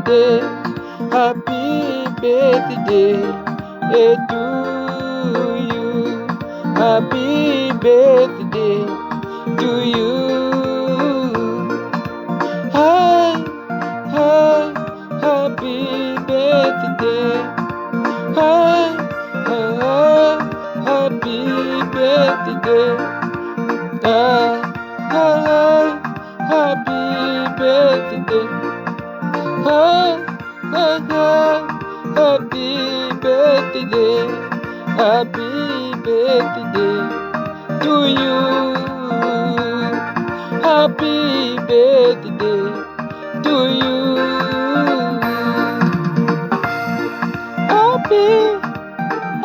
birthday, happy birthday to you. Happy birthday to you. Hi, hi, happy birthday. Hi, hi, happy birthday. Hi, hi, happy birthday. Hi, hi, hi, happy birthday. Happy birthday to you. Happy birthday to you. Happy,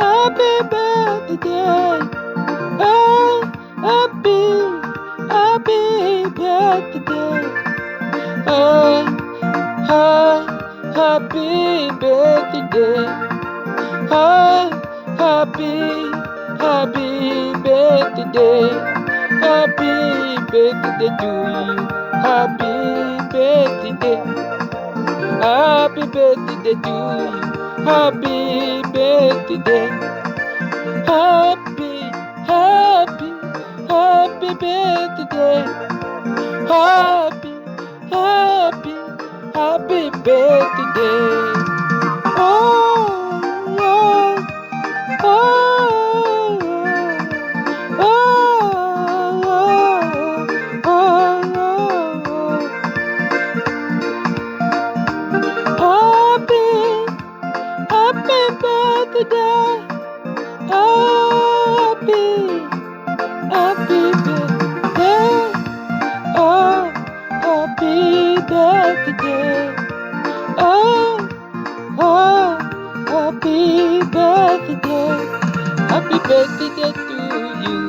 happy birthday. Oh, happy birthday. Oh, happy birthday. Oh, happy birthday. Happy birthday to you. Happy birthday. Happy birthday to you. Happy birthday. Happy birthday. Happy birthday. Oh, oh, oh, oh, oh, oh, oh. Happy birthday. Happy birthday. Oh, happy birthday. Oh, happy birthday. Happy birthday to you.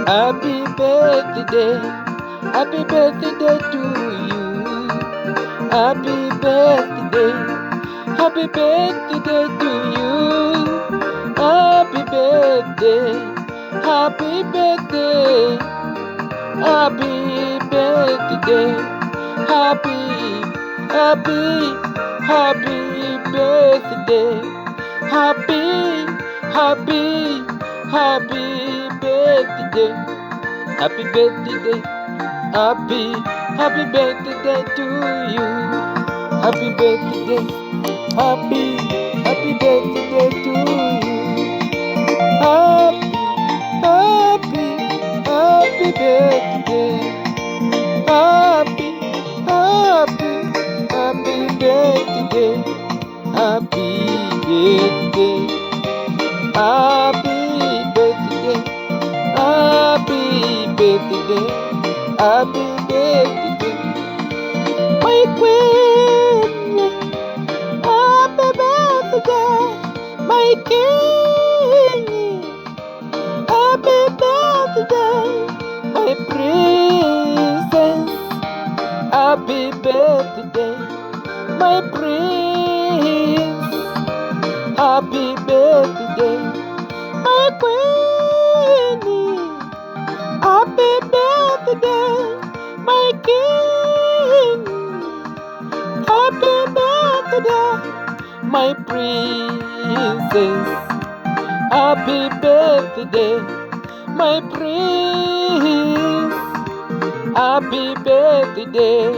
Happy birthday. Happy birthday to you. Happy birthday. Happy birthday to you. Happy birthday. Happy birthday. Happy birthday. Happy birthday. Happy birthday. Happy birthday. Happy birthday to you. Happy birthday. Happy birthday to you. Happy birthday. Happy birthday. Happy birthday. Happy birthday. Happy birthday. Happy birthday. My queen. Happy birthday. My king. Happy birthday. My princess. Happy birthday. My prince. Happy birthday. My queen. Happy birthday. My king. Happy birthday. My princess. Happy birthday. My prince. Happy birthday.